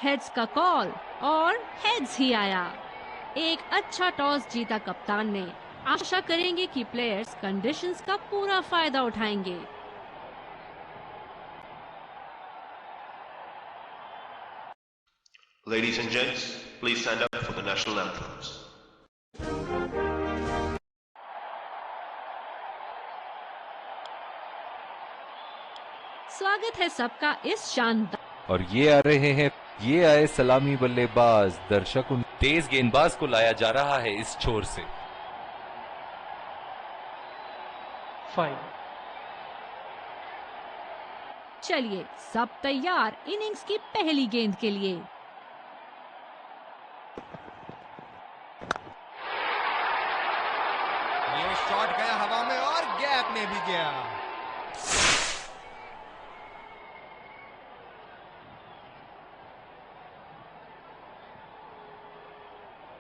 Heads का call और heads ही आया। एक अच्छा टॉस जीता कप्तान ने। आशा करेंगे कि प्लेयर्स कंडीशंस का पूरा फायदा उठाएंगे। Ladies and gents, please stand up for the national anthems. स्वागत है सबका इस शानदार। और ये आए सलामी बल्लेबाज। दर्शक उन तेज गेंदबाज को लाया जा रहा है इस छोर से। 5 चलिए सब तैयार इनिंग्स की पहली गेंद के लिए। ये शॉट गया हवा में और गैप में भी गया।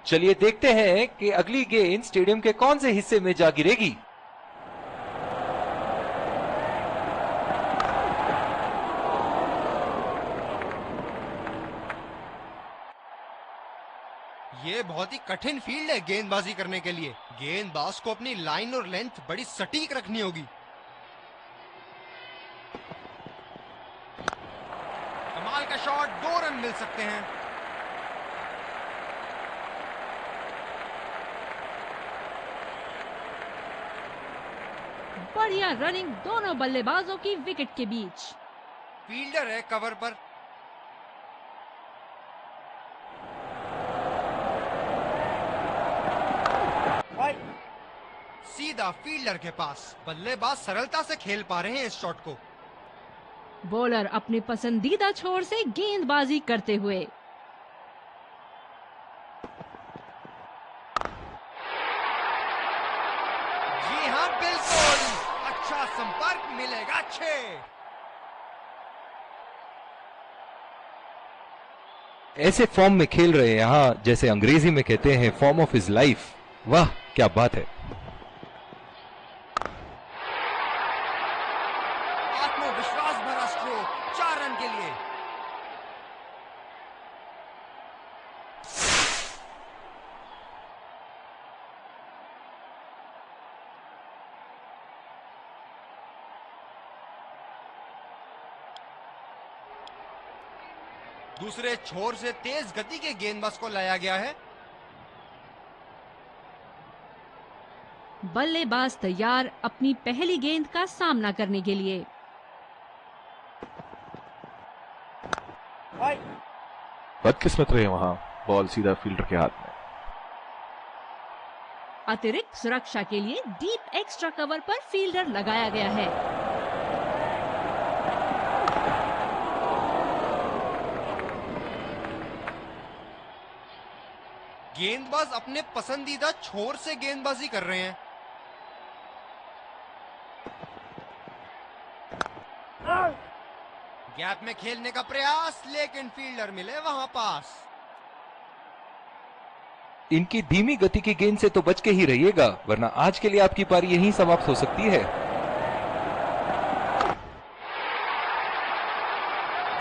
चलिए देखते हैं कि अगली गेंद स्टेडियम के कौन से हिस्से में जा गिरेगी। ये बहुत ही कठिन फील्ड है गेंदबाजी करने के लिए। गेंदबाज को अपनी लाइन और लेंथ बड़ी सटीक रखनी होगी। कमाल का शॉट, 2 रन मिल सकते हैं। बढ़िया रनिंग दोनों बल्लेबाजों की विकेट के बीच। फील्डर है कवर पर। सीधा फील्डर के पास। बल्लेबाज सरलता से खेल पा रहे हैं इस शॉट को। बॉलर अपने पसंदीदा छोर से गेंदबाजी करते हुए। जी हाँ, बिल्कुल। अच्छा संपर्क मिलेगा 6। ऐसे फॉर्म में खेल रहे हैं यहाँ, जैसे अंग्रेजी में कहते हैं फॉर्म ऑफ हिज लाइफ। वाह क्या बात है। आत्मविश्वास भरा स्ट्रोक, 4 रन के लिए। दूसरे छोर से तेज गति के गेंदबाज को लाया गया है। बल्लेबाज तैयार अपनी पहली गेंद का सामना करने के लिए। बदकिस्मत रहे वहां, बॉल सीधा फील्डर के हाथ में। अतिरिक्त सुरक्षा के लिए डीप एक्स्ट्रा कवर पर फील्डर लगाया गया है। गेंदबाज अपने पसंदीदा छोर से गेंदबाजी कर रहे हैं। गैप में खेलने का प्रयास, लेकिन फील्डर मिले वहां पास। इनकी धीमी गति की गेंद से तो बच के ही रहिएगा, वरना आज के लिए आपकी पारी यहीं समाप्त हो सकती है।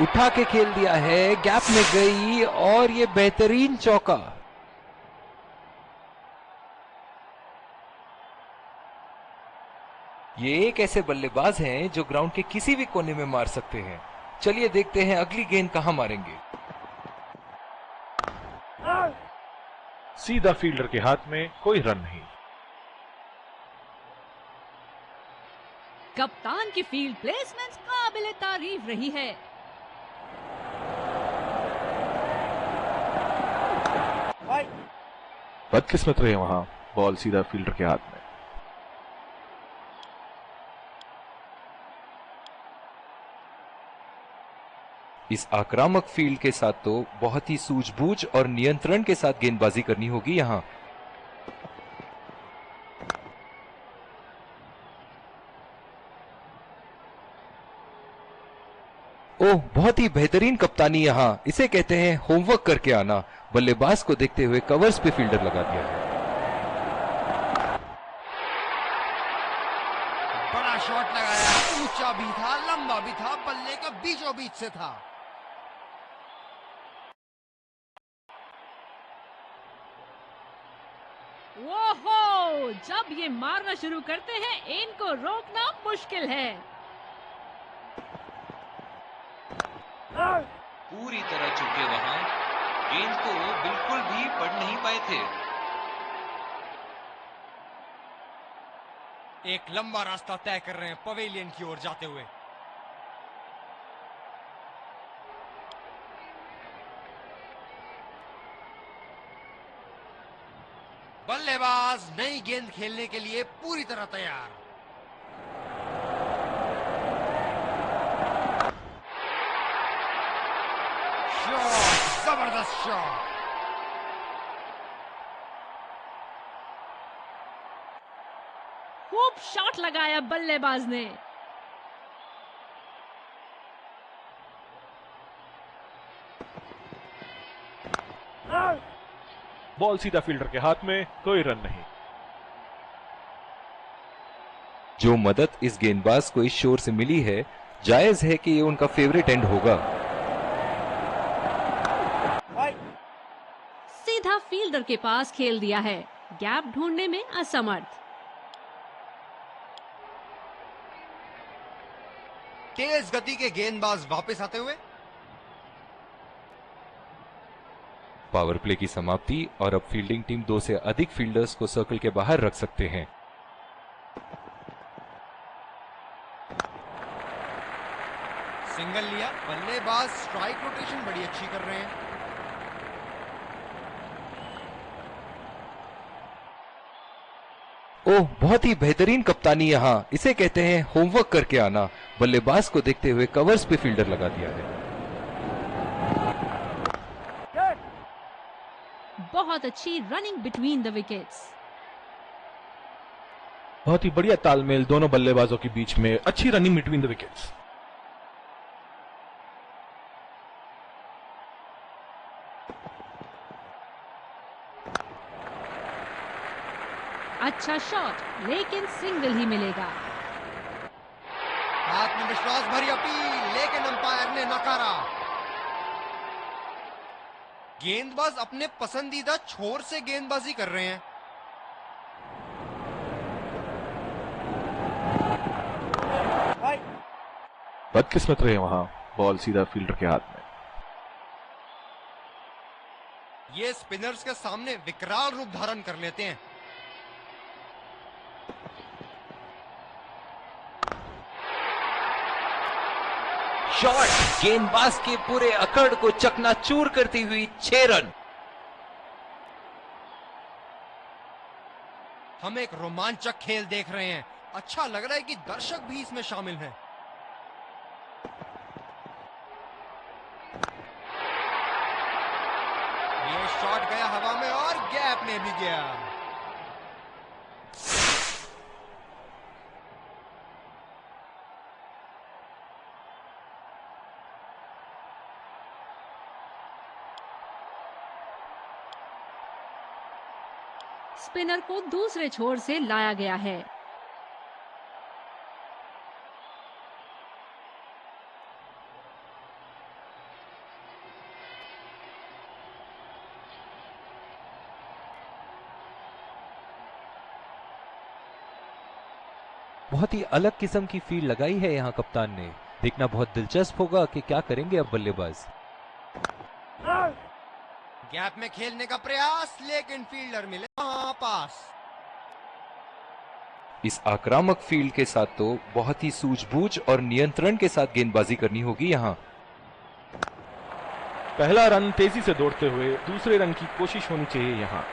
उठा के खेल दिया है, गैप में गई और ये बेहतरीन चौका। ये एक ऐसे बल्लेबाज हैं जो ग्राउंड के किसी भी कोने में मार सकते हैं। चलिए देखते हैं अगली गेंद कहां मारेंगे। सीधा फील्डर के हाथ में, कोई रन नहीं। कप्तान की फील्ड प्लेसमेंट काबिले तारीफ रही है। बदकिस्मत रहे वहां, बॉल सीधा फील्डर के हाथ में। इस आक्रामक फील्ड के साथ तो बहुत ही सूझबूझ और नियंत्रण के साथ गेंदबाजी करनी होगी यहां। ओह, बहुत ही बेहतरीन कप्तानी यहां। इसे कहते हैं होमवर्क करके आना। बल्लेबाज को देखते हुए कवर्स पे फील्डर लगा दिया है। बड़ा शॉट लगाया, ऊंचा भी था, लंबा भी था, बल्ले के बीचों बीच से था। ओहो, जब ये मारना शुरू करते हैं इनको रोकना मुश्किल है। पूरी तरह चुके वहां, गेंद को बिल्कुल भी पढ़ नहीं पाए थे। एक लंबा रास्ता तय कर रहे हैं पवेलियन की ओर जाते हुए। बल्लेबाज नई गेंद खेलने के लिए पूरी तरह तैयार। शॉट, जबरदस्त शॉट। खूब शॉट लगाया बल्लेबाज ने। बॉल सीधा फील्डर के हाथ में, कोई रन नहीं। जो मदद इस गेंदबाज को इस शोर से मिली है, जायज है कि ये उनका फेवरेट एंड होगा। सीधा फील्डर के पास खेल दिया है, गैप ढूंढने में असमर्थ। तेज गति के गेंदबाज वापस आते हुए। पावर प्ले की समाप्ति और अब फील्डिंग टीम 2 से अधिक फील्डर्स को सर्कल के बाहर रख सकते हैं। सिंगल लिया, बल्लेबाज स्ट्राइक रोटेशन बड़ी अच्छी कर रहे हैं। ओह, बहुत ही बेहतरीन कप्तानी यहाँ, इसे कहते हैं होमवर्क करके आना। बल्लेबाज को देखते हुए कवर्स पे फील्डर लगा दिया है। बहुत अच्छी रनिंग बिटवीन द विकेट्स। बहुत ही बढ़िया तालमेल दोनों बल्लेबाजों के बीच में, अच्छी रनिंग बिटवीन द विकेट्स। अच्छा शॉट, लेकिन सिंगल ही मिलेगा। आत्मविश्वास भरी अपील, लेकिन अंपायर ने नकारा। गेंदबाज अपने पसंदीदा छोर से गेंदबाजी कर रहे हैं। बदकिस्मत रहे वहां, बॉल सीधा फील्डर के हाथ में। ये स्पिनर्स के सामने विकराल रूप धारण कर लेते हैं। शॉट, गेंदबाज के पूरे अकड़ को चकनाचूर करती हुई 6 रन। हम एक रोमांचक खेल देख रहे हैं। अच्छा लग रहा है कि दर्शक भी इसमें शामिल हैं। ये शॉट गया हवा में और गैप में भी गया। स्पिनर को दूसरे छोर से लाया गया है। बहुत ही अलग किस्म की फील्ड लगाई है यहाँ कप्तान ने। देखना बहुत दिलचस्प होगा कि क्या करेंगे अब बल्लेबाज। गैप में खेलने का प्रयास, लेकिन फील्डर मिले वहां पास। इस आक्रामक फील्ड के साथ तो बहुत ही सूझबूझ और नियंत्रण के साथ गेंदबाजी करनी होगी यहाँ। पहला रन तेजी से दौड़ते हुए दूसरे रन की कोशिश होनी चाहिए यहाँ।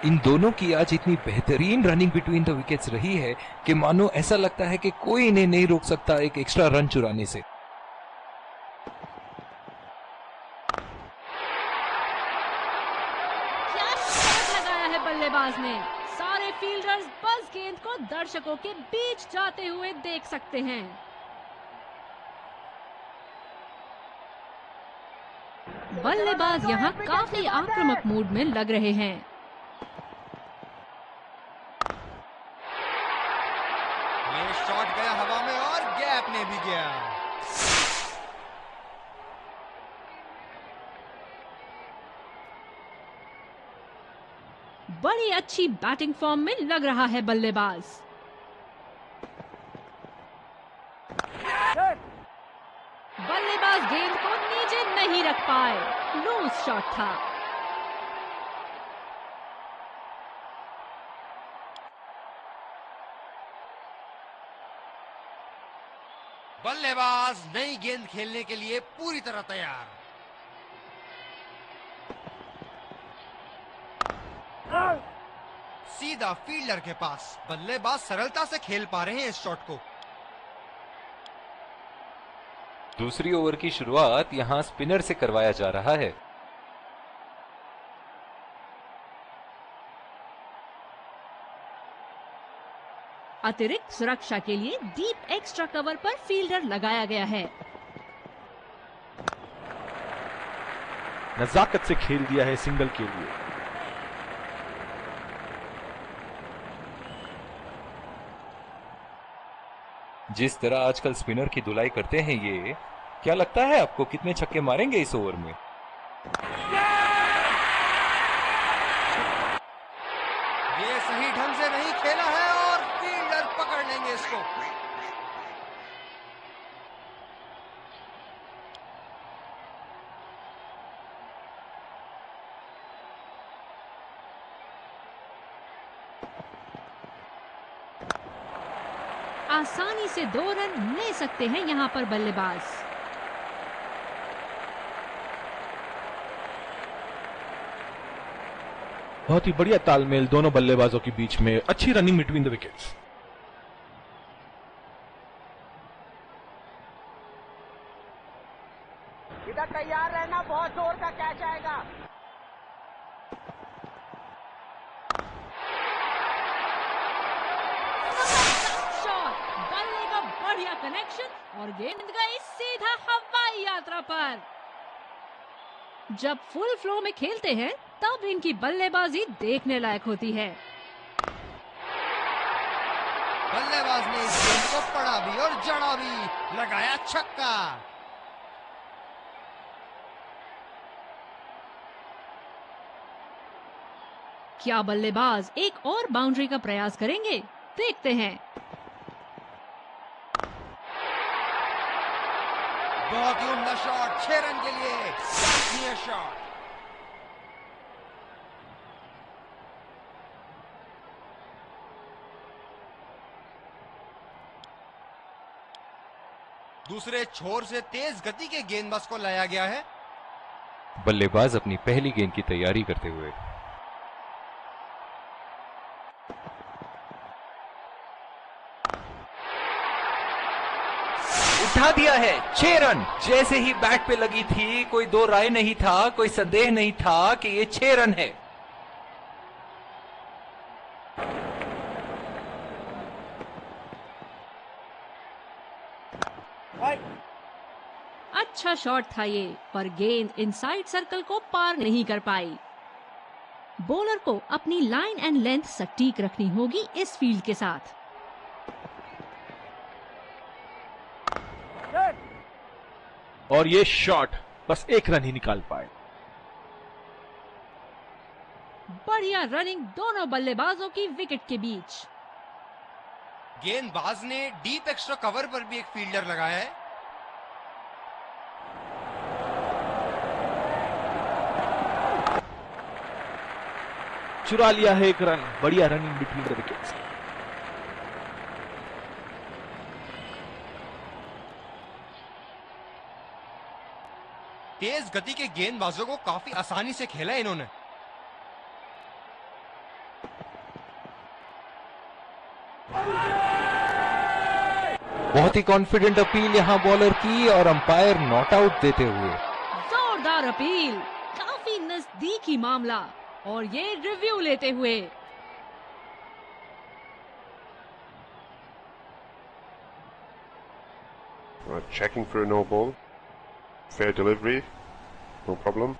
इन दोनों की आज इतनी बेहतरीन रनिंग बिटवीन द विकेट्स रही है कि मानो ऐसा लगता है कि कोई इन्हें नहीं रोक सकता एक एक्स्ट्रा रन चुराने से। क्या शॉट लगाया है बल्लेबाज ने। सारे फील्डर्स बस गेंद को दर्शकों के बीच जाते हुए देख सकते हैं। बल्लेबाज यहाँ काफी आक्रामक मूड में लग रहे हैं। ये शॉट गया हवा में और गैप में भी गया। बड़ी अच्छी बैटिंग फॉर्म में लग रहा है बल्लेबाज। बल्लेबाज गेंद को नीचे नहीं रख पाए, लूज शॉट था। बल्लेबाज नई गेंद खेलने के लिए पूरी तरह तैयार। सीधा फील्डर के पास। बल्लेबाज सरलता से खेल पा रहे हैं इस शॉट को। दूसरी ओवर की शुरुआत यहां स्पिनर से करवाया जा रहा है। अतिरिक्त सुरक्षा के लिए डीप एक्स्ट्रा कवर पर फील्डर लगाया गया है। नजाकत से खेल दिया है सिंगल के लिए। जिस तरह आजकल स्पिनर की धुलाई करते हैं ये, क्या लगता है आपको कितने छक्के मारेंगे इस ओवर में? ये सही ढंग से नहीं खेला है और फील्डर पकड़ लेंगे इसको। आसानी से 2 रन ले सकते हैं यहां पर बल्लेबाज। बहुत ही बढ़िया तालमेल दोनों बल्लेबाजों के बीच में, अच्छी रनिंग बिटवीन द विकेट्स। इधर तैयार रहना, बहुत जोर का कैच आएगा। शॉट, बल्ले का बढ़िया कनेक्शन और गेंद गई सीधा हवाई यात्रा पर। जब फुल फ्लो में खेलते हैं तब इनकी बल्लेबाजी देखने लायक होती है। बल्लेबाज ने इस गेंद को पड़ा भी और जड़ा भी, लगाया छक्का। क्या बल्लेबाज एक और बाउंड्री का प्रयास करेंगे? देखते हैं। बहुत ही उम्दा शॉट, 6 रन के लिए नियर शॉट। दूसरे छोर से तेज गति के गेंदबाज को लाया गया है। बल्लेबाज अपनी पहली गेंद की तैयारी करते हुए। उठा दिया है, 6 रन। जैसे ही बैट पे लगी थी, कोई दो राय नहीं था, कोई संदेह नहीं था कि ये 6 रन है। अच्छा शॉट था ये, पर गेंद इनसाइड सर्कल को पार नहीं कर पाई। बॉलर को अपनी लाइन एंड लेंथ सटीक रखनी होगी इस फील्ड के साथ। और ये शॉट बस 1 रन ही निकाल पाए। बढ़िया रनिंग दोनों बल्लेबाजों की विकेट के बीच। गेंदबाज ने डीप एक्स्ट्रा कवर पर भी एक फील्डर लगाया है। चुरा लिया है 1 रन। बढ़िया रनिंग बिटवीन द विकेट्स। तेज गति के गेंदबाजों को काफी आसानी से खेला इन्होंने। बहुत ही कॉन्फिडेंट अपील यहां बॉलर की और अंपायर नॉट आउट देते हुए। जोरदार अपील, काफी नजदीकी मामला और ये रिव्यू लेते हुए। Checking for a no ball. Fair delivery. No problem.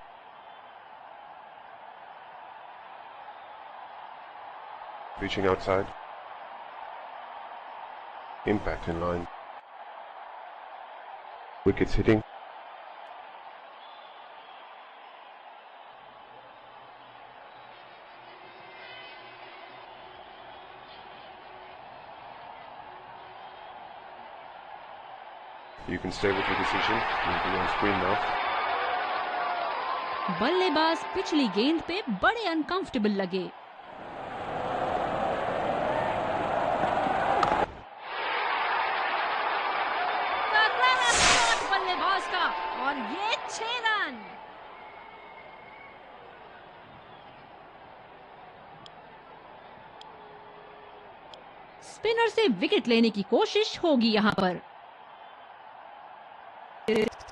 Reaching outside. Impact in line. Wickets hitting. You can stay with your decision. You'll be on screen now. बल्लेबाज पिछली गेंद पे बड़े अनकंफर्टेबल लगे। करारा शॉट बल्लेबाज का और ये 6 रन। स्पिनर से विकेट लेने की कोशिश होगी यहां पर।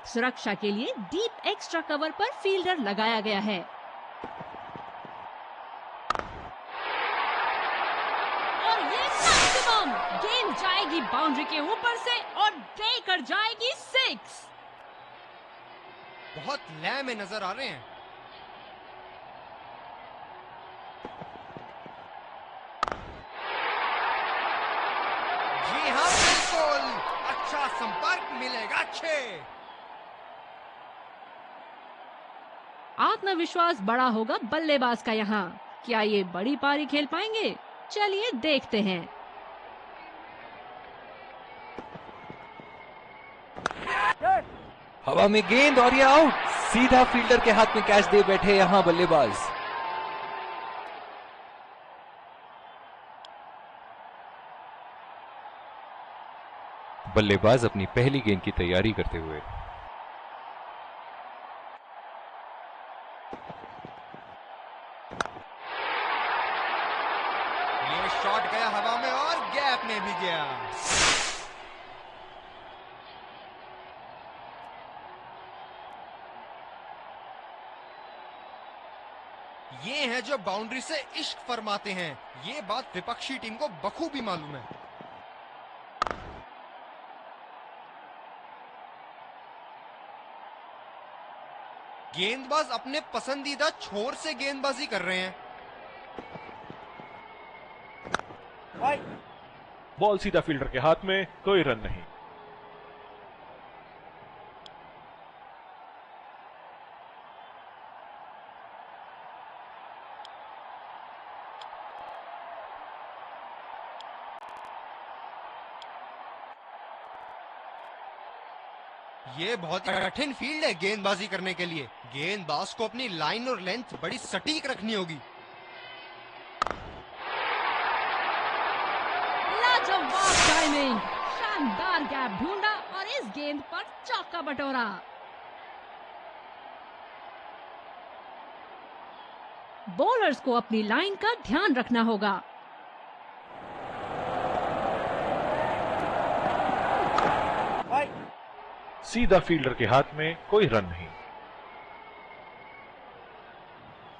सुरक्षा के लिए डीप एक्स्ट्रा कवर पर फील्डर लगाया गया है। और ये मैक्सिमम गेंद जाएगी बाउंड्री के ऊपर से और देकर जाएगी 6। बहुत लय में नजर आ रहे हैं। जी हाँ, बिल्कुल अच्छा संपर्क मिलेगा। 6। आत्मविश्वास बड़ा होगा बल्लेबाज का यहाँ। क्या ये बड़ी पारी खेल पाएंगे? चलिए देखते हैं। हवा में गेंद और ये आउट। सीधा फील्डर के हाथ में कैच दे बैठे यहाँ बल्लेबाज। बल्लेबाज अपनी पहली गेंद की तैयारी करते हुए। ये शॉट गया हवा में और गैप में भी गया। ये हैं जो बाउंड्री से इश्क फरमाते हैं। ये बात विपक्षी टीम को बखूबी मालूम है। गेंदबाज अपने पसंदीदा छोर से गेंदबाजी कर रहे हैं। बॉल सीधा फील्डर के हाथ में, कोई रन नहीं। ये बहुत कठिन फील्ड है गेंदबाजी करने के लिए। गेंदबाज को अपनी लाइन और लेंथ बड़ी सटीक रखनी होगी। लाजवाब टाइमिंग, शानदार गैप ढूंढा और इस गेंद पर चौका बटोरा। बॉलर्स को अपनी लाइन का ध्यान रखना होगा। सीधा फील्डर के हाथ में, कोई रन नहीं।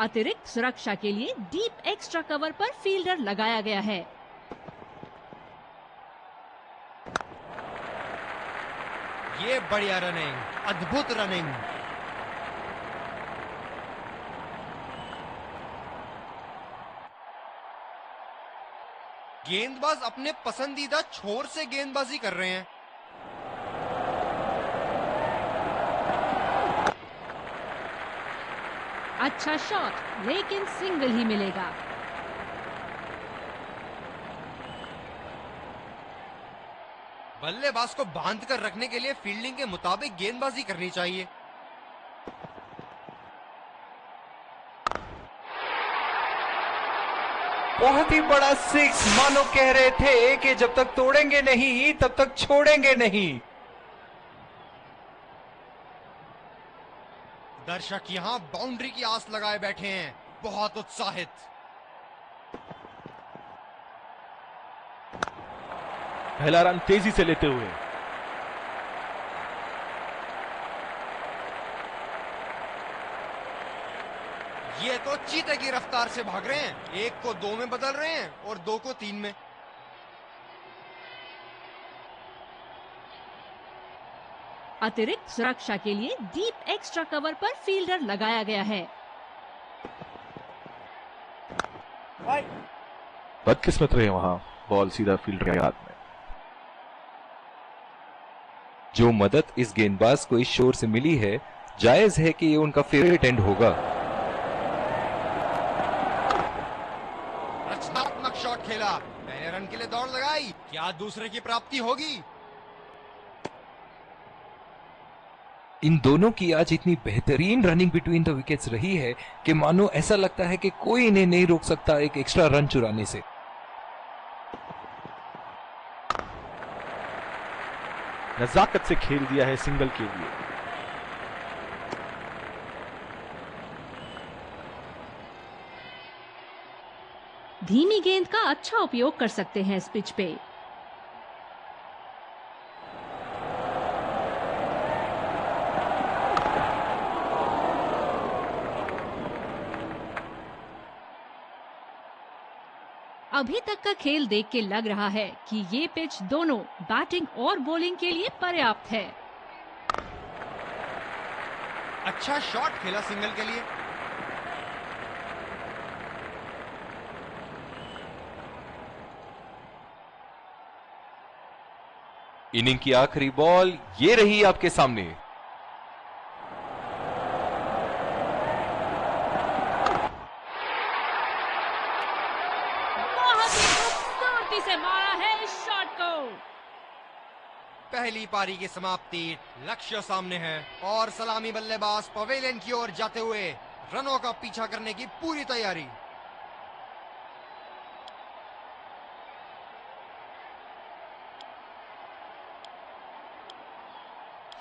अतिरिक्त सुरक्षा के लिए डीप एक्स्ट्रा कवर पर फील्डर लगाया गया है। ये बढ़िया रनिंग, अद्भुत रनिंग। गेंदबाज अपने पसंदीदा छोर से गेंदबाजी कर रहे हैं। अच्छा शॉट, लेकिन सिंगल ही मिलेगा। बल्लेबाज को बांध कर रखने के लिए फील्डिंग के मुताबिक गेंदबाजी करनी चाहिए। बहुत ही बड़ा 6। मानो कह रहे थे कि जब तक तोड़ेंगे नहीं तब तक छोड़ेंगे नहीं। दर्शक यहां बाउंड्री की आस लगाए बैठे हैं, बहुत उत्साहित। पहला रन तेजी से लेते हुए। ये तो चीते की रफ्तार से भाग रहे हैं। 1 को 2 में बदल रहे हैं और 2 को 3 में। अतिरिक्त सुरक्षा के लिए डीप एक्स्ट्रा कवर पर फील्डर लगाया गया है। बदकिस्मत रहे वहां, बॉल सीधा फील्डर के हाथ में। जो मदद इस गेंदबाज को इस शोर से मिली है, जायज है कि ये उनका फेवरेट एंड होगा। रचनात्मक शॉट खेला, पहले रन के लिए दौड़ लगाई। क्या दूसरे की प्राप्ति होगी? इन दोनों की आज इतनी बेहतरीन रनिंग बिटवीन द विकेट्स रही है कि मानो ऐसा लगता है कि कोई इन्हें नहीं रोक सकता एक एक्स्ट्रा रन चुराने से। नजाकत से खेल दिया है सिंगल के लिए। धीमी गेंद का अच्छा उपयोग कर सकते हैं इस पिच पे। अभी तक का खेल देख के लग रहा है कि ये पिच दोनों बैटिंग और बॉलिंग के लिए पर्याप्त है। अच्छा शॉट खेला सिंगल के लिए। इनिंग की आखिरी बॉल ये रही आपके सामने। बहुत ही खूबसूरती से मारा है इस शॉट को। पहली पारी की समाप्ति, लक्ष्य सामने है और सलामी बल्लेबाज पवेलियन की ओर जाते हुए रनों का पीछा करने की पूरी तैयारी।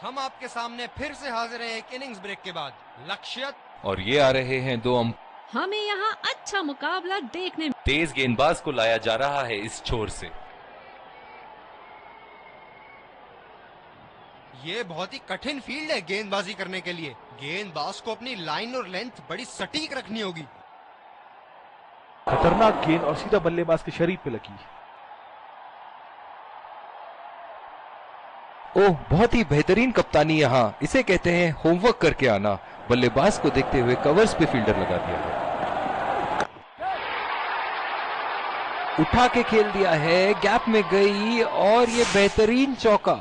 हम आपके सामने फिर से हाजिर हैं एक इनिंग्स ब्रेक के बाद। लक्ष्य और ये आ रहे हैं दो हमें यहाँ अच्छा मुकाबला देखने। तेज गेंदबाज को लाया जा रहा है इस छोर से। ये बहुत ही कठिन फील्ड है गेंदबाजी करने के लिए। गेंदबाज को अपनी लाइन और लेंथ बड़ी सटीक रखनी होगी। खतरनाक गेंद और सीधा बल्लेबाज के शरीर पे लगी। ओह, बहुत ही बेहतरीन कप्तानी यहाँ। इसे कहते हैं होमवर्क करके आना। बल्लेबाज को देखते हुए कवर्स पे फील्डर लगा दिया है। उठा के खेल दिया है, गैप में गई और ये बेहतरीन चौका।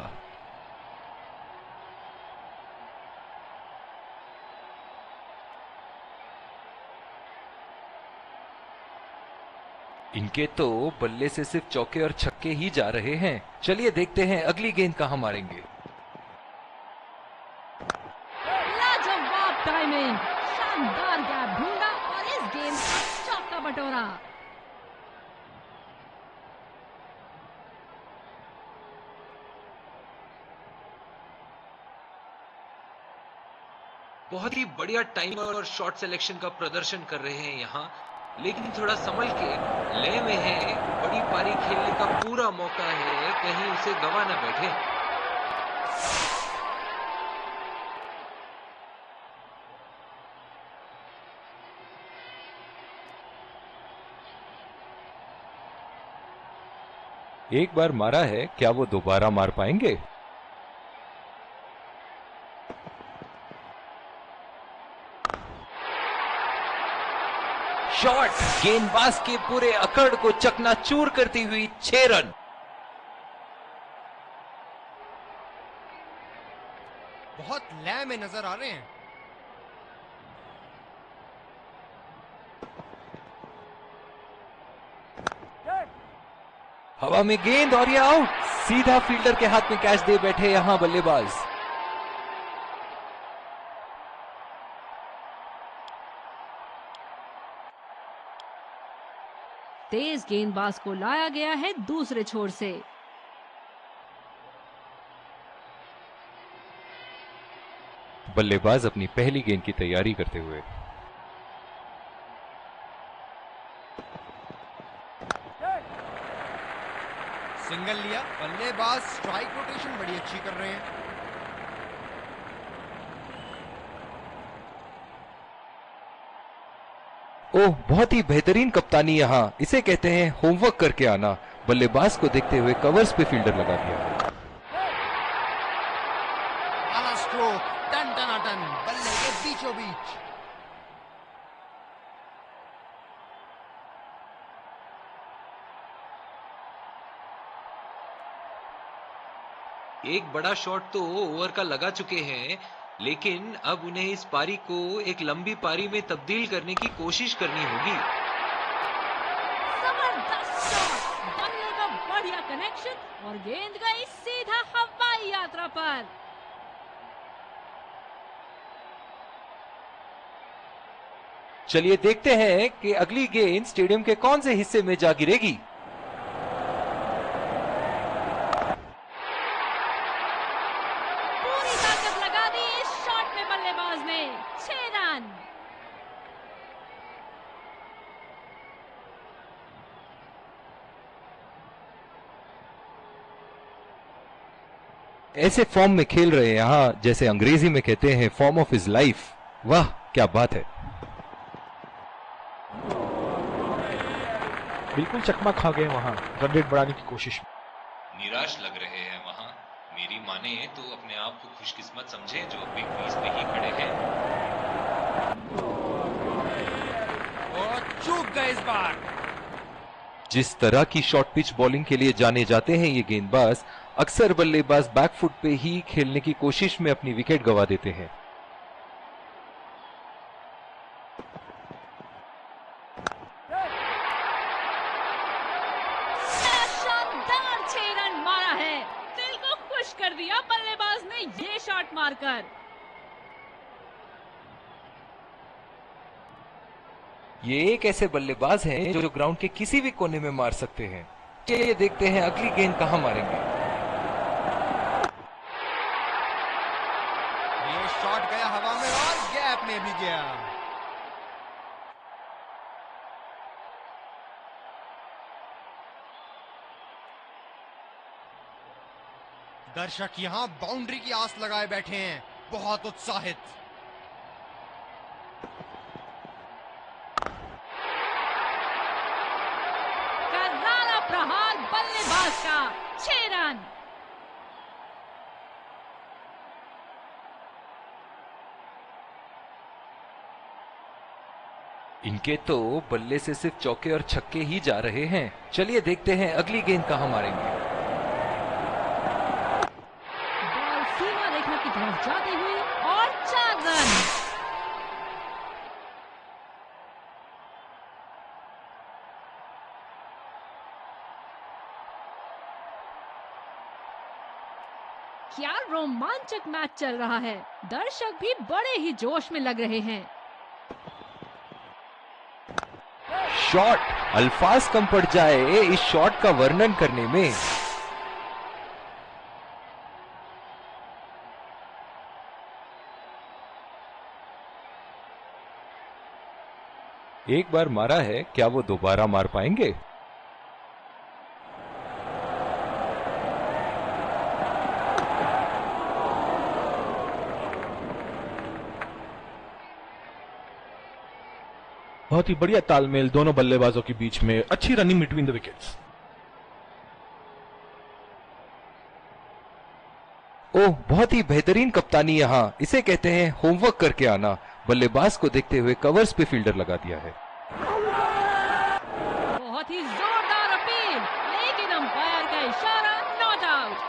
इनके तो बल्ले से सिर्फ चौके और छक्के ही जा रहे हैं। चलिए देखते हैं अगली गेंद कहां मारेंगे। लाजवाब टाइमिंग, शानदार गैप ढूंढा और इस गेंद का चौका बटोरा। बहुत ही बढ़िया टाइम और शॉट सिलेक्शन का प्रदर्शन कर रहे हैं यहाँ, लेकिन थोड़ा संभल के लय में है। बड़ी पारी खेलने का पूरा मौका है, कहीं उसे गवा न बैठे। एक बार मारा है, क्या वो दोबारा मार पाएंगे? शॉट गेंदबाज के पूरे अकड़ को चकनाचूर करती हुई 6 रन। बहुत लय में नजर आ रहे हैं। हवा में गेंद और ये आउट। सीधा फील्डर के हाथ में कैच दे बैठे यहां बल्लेबाज। तेज गेंदबाज को लाया गया है दूसरे छोर से। बल्लेबाज अपनी पहली गेंद की तैयारी करते हुए। सिंगल लिया, बल्लेबाज स्ट्राइक रोटेशन बड़ी अच्छी कर रहे हैं। ओह, बहुत ही बेहतरीन कप्तानी यहाँ। इसे कहते हैं होमवर्क करके आना। बल्लेबाज को देखते हुए कवर्स पे फील्डर लगा दिया है। आला स्ट्रोक, टन टनाटन, बल्ले के बीचों बीच। एक बड़ा शॉट तो ओवर का लगा चुके हैं, लेकिन अब उन्हें इस पारी को एक लंबी पारी में तब्दील करने की कोशिश करनी होगी। जबरदस्त शॉट, बल्ले का बढ़िया कनेक्शन और गेंद गई सीधा हवाई यात्रा पर। चलिए देखते हैं कि अगली गेंद स्टेडियम के कौन से हिस्से में जा गिरेगी। पूरी ताकत लगा दी इस शॉट में बल्लेबाज ने। 6 रन। ऐसे फॉर्म में खेल रहे हैं यहाँ, जैसे अंग्रेजी में कहते हैं फॉर्म ऑफ हिज लाइफ। वाह क्या बात है। बिल्कुल चकमा खा गए वहां रन रेट बढ़ाने की कोशिश में। निराश लग रहे हैं वहां। मेरी माने तो अपने आप को खुशकिस्मत समझे जो बिग क्रीज पे ही खड़े हैं। और चूक गए इस बार। जिस तरह की शॉर्ट पिच बॉलिंग के लिए जाने जाते हैं ये गेंदबाज, अक्सर बल्लेबाज बैकफुट पे ही खेलने की कोशिश में अपनी विकेट गंवा देते हैं। शानदार 6 रन मारा है। दिल को खुश कर दिया बल्लेबाज ने ये शॉट मारकर। ये एक ऐसे बल्लेबाज हैं जो ग्राउंड के किसी भी कोने में मार सकते हैं। चलिए देखते हैं अगली गेंद कहां मारेंगे। ये शॉट गया हवा में और गैप में भी गया। दर्शक यहां बाउंड्री की आस लगाए बैठे हैं, बहुत उत्साहित। करारा प्रहार बल्लेबाज का। 6 रन। इनके तो बल्ले से सिर्फ चौके और छक्के ही जा रहे हैं। चलिए देखते हैं अगली गेंद कहां मारेंगे। बॉल सीमा रेखा की तरफ जाती हुई और 4 रन। क्या रोमांचक मैच चल रहा है। दर्शक भी बड़े ही जोश में लग रहे हैं। शॉट, अल्फाज कम पड़ जाए इस शॉट का वर्णन करने में। एक बार मारा है, क्या वो दोबारा मार पाएंगे? बहुत ही बढ़िया तालमेल दोनों बल्लेबाजों के बीच में, अच्छी रनिंग बिटवीन द विकेट्स। ओह, बहुत ही बेहतरीन कप्तानी यहाँ। इसे कहते हैं होमवर्क करके आना। बल्लेबाज को देखते हुए कवर्स पे फील्डर लगा दिया है। बहुत ही जोरदार अपील, लेकिन अंपायर का इशारा, नॉट आउट।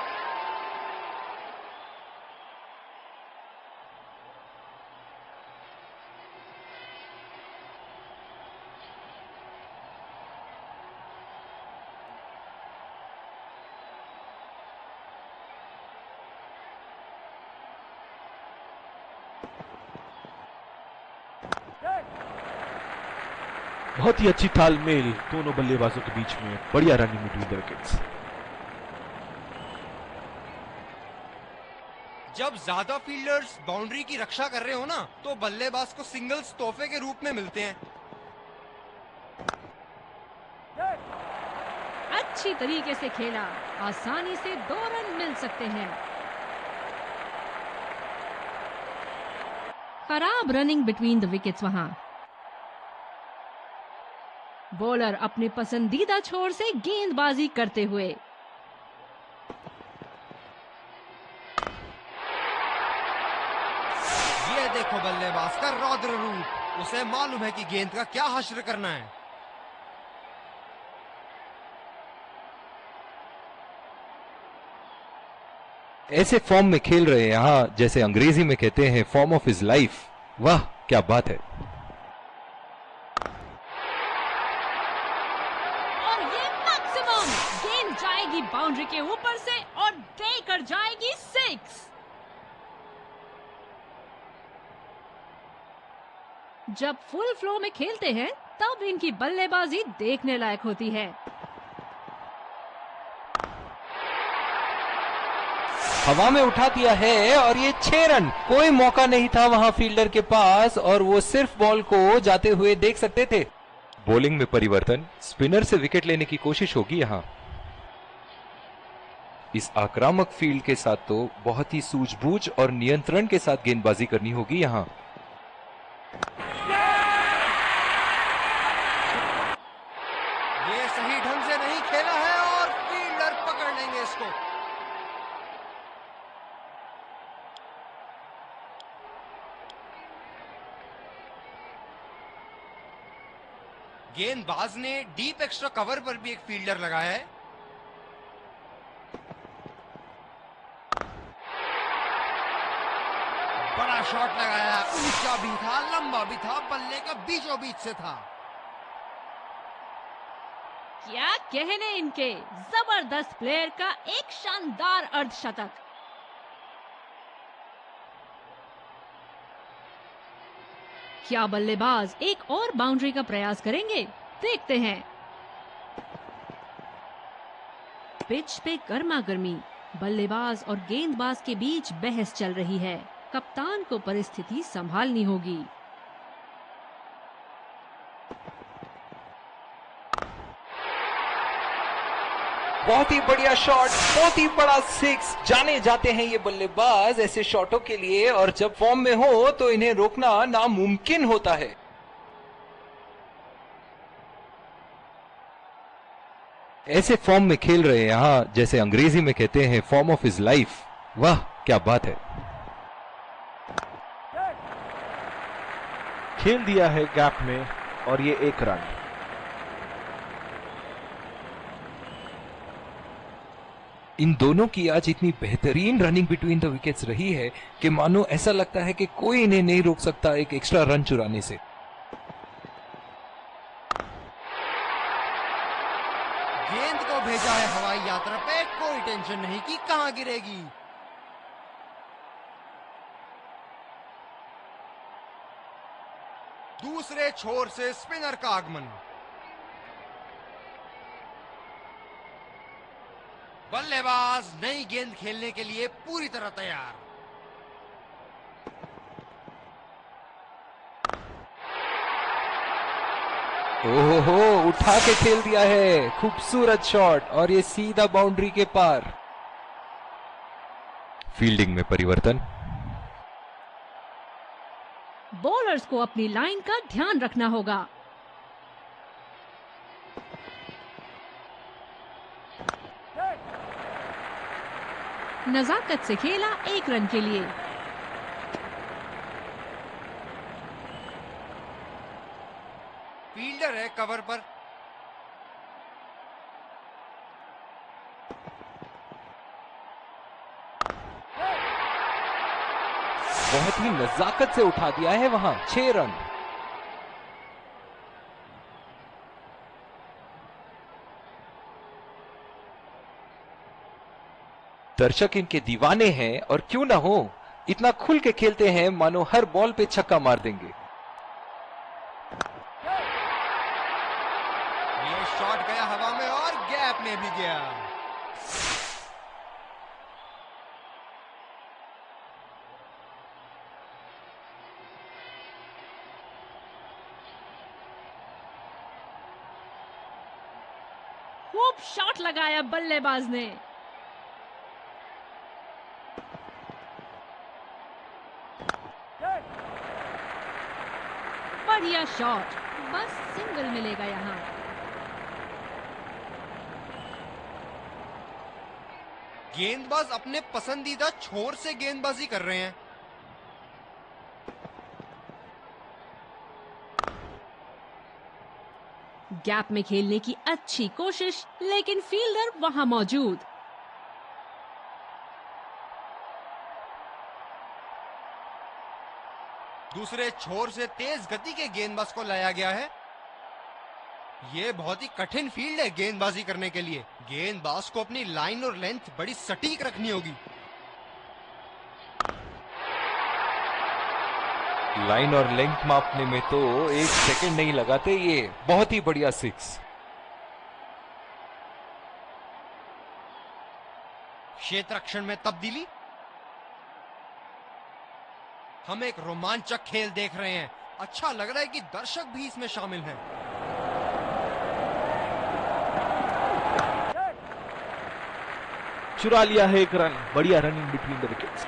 बहुत ही अच्छी तालमेल दोनों बल्लेबाजों के बीच में, बढ़िया रनिंग बिटवीन द विकेट्स। जब ज्यादा फील्डर्स बाउंड्री की रक्षा कर रहे हो ना, तो बल्लेबाज को सिंगल्स तोहफे के रूप में मिलते हैं। अच्छी तरीके से खेला, आसानी से 2 रन मिल सकते हैं। खराब रनिंग बिटवीन द विकेट्स वहां। बॉलर अपने पसंदीदा छोर से गेंदबाजी करते हुए। ये देखो बल्लेबाज का रौद्र रूप, उसे मालूम है कि गेंद का क्या हश्र करना है। ऐसे फॉर्म में खेल रहे हैं यहाँ, जैसे अंग्रेजी में कहते हैं फॉर्म ऑफ हिज लाइफ। वाह क्या बात है। और ये मैक्सिमम गेंद जाएगी बाउंड्री के ऊपर से और देकर जाएगी 6। जब फुल फ्लो में खेलते हैं तब इनकी बल्लेबाजी देखने लायक होती है। हवा में उठा दिया है और ये 6 रन। कोई मौका नहीं था वहां फील्डर के पास और वो सिर्फ बॉल को जाते हुए देख सकते थे। बॉलिंग में परिवर्तन, स्पिनर से विकेट लेने की कोशिश होगी यहां। इस आक्रामक फील्ड के साथ तो बहुत ही सूझबूझ और नियंत्रण के साथ गेंदबाजी करनी होगी यहां। ये सही ढंग से नहीं खेला है और फील्डर पकड़ लेंगे इसको। गेंदबाज ने डीप एक्स्ट्रा कवर पर भी एक फील्डर लगाया है। बड़ा शॉट लगाया, ऊंचा भी था, लंबा भी था, बल्ले का बीचों बीच से था। क्या कहने इनके, जबरदस्त प्लेयर का एक शानदार अर्धशतक। क्या बल्लेबाज एक और बाउंड्री का प्रयास करेंगे? देखते हैं। पिच पे गर्मा गर्मी, बल्लेबाज और गेंदबाज के बीच बहस चल रही है। कप्तान को परिस्थिति संभालनी होगी। बहुत ही बढ़िया शॉट, बहुत ही बड़ा 6। जाने जाते हैं ये बल्लेबाज ऐसे शॉटों के लिए और जब फॉर्म में हो तो इन्हें रोकना नामुमकिन होता है। ऐसे फॉर्म में खेल रहे हैं यहां, जैसे अंग्रेजी में कहते हैं फॉर्म ऑफ हिज लाइफ। वाह क्या बात है। खेल दिया है गैप में और ये 1 रन। इन दोनों की आज इतनी बेहतरीन रनिंग बिटवीन द विकेट्स रही है कि मानो ऐसा लगता है कि कोई इन्हें नहीं रोक सकता एक एक्स्ट्रा रन चुराने से। गेंद को भेजा है हवाई यात्रा पे, कोई टेंशन नहीं कि कहां गिरेगी। दूसरे छोर से स्पिनर का आगमन। बल्लेबाज नई गेंद खेलने के लिए पूरी तरह तैयार। ओहो, उठा के खेल दिया है, खूबसूरत शॉट और ये सीधा बाउंड्री के पार। फील्डिंग में परिवर्तन, बॉलर्स को अपनी लाइन का ध्यान रखना होगा। नजाकत से खेला 1 रन के लिए। फील्डर है कवर पर। बहुत ही नजाकत से उठा दिया है वहां। 6 रन। दर्शक इनके दीवाने हैं और क्यों ना हो, इतना खुल के खेलते हैं मानो हर बॉल पे छक्का मार देंगे। ये शॉट गया हवा में और गैप में भी गया। खूब शॉट लगाया बल्लेबाज ने। बढ़िया शॉट, बस सिंगल मिलेगा यहाँ। गेंदबाज अपने पसंदीदा छोर से गेंदबाजी कर रहे हैं। गैप में खेलने की अच्छी कोशिश, लेकिन फील्डर वहां मौजूद। दूसरे छोर से तेज गति के गेंदबाज को लाया गया है। ये बहुत ही कठिन फील्ड है गेंदबाजी करने के लिए। गेंदबाज को अपनी लाइन और लेंथ बड़ी सटीक रखनी होगी। लाइन और लेंथ मापने में तो 1 सेकंड नहीं लगाते ये। बहुत ही बढ़िया 6। क्षेत्र रक्षण में तब्दीली। हम एक रोमांचक खेल देख रहे हैं। अच्छा लग रहा है कि दर्शक भी इसमें शामिल हैं। चुरा लिया है एक रन। बढ़िया running between the wickets.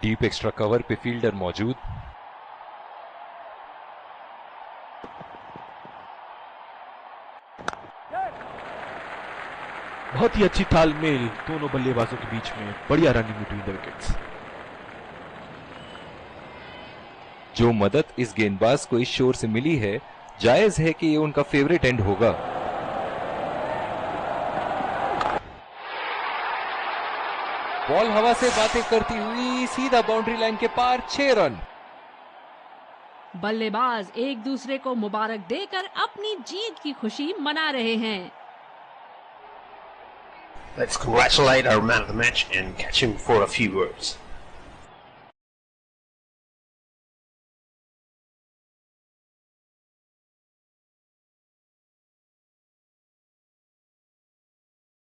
Deep extra cover पे फील्डर मौजूद। बहुत ही अच्छी तालमेल दोनों बल्लेबाजों के बीच में। बढ़िया रनिंग बिटवीन द विकेट्स। जो मदद इस गेंदबाज को इस शोर से मिली है, जायज है कि ये उनका फेवरेट एंड होगा। बॉल हवा से बातें करती हुई सीधा बाउंड्री लाइन के पार 6 रन। बल्लेबाज एक दूसरे को मुबारक देकर अपनी जीत की खुशी मना रहे हैं। Let's congratulate our man of the match and catch him for a few words.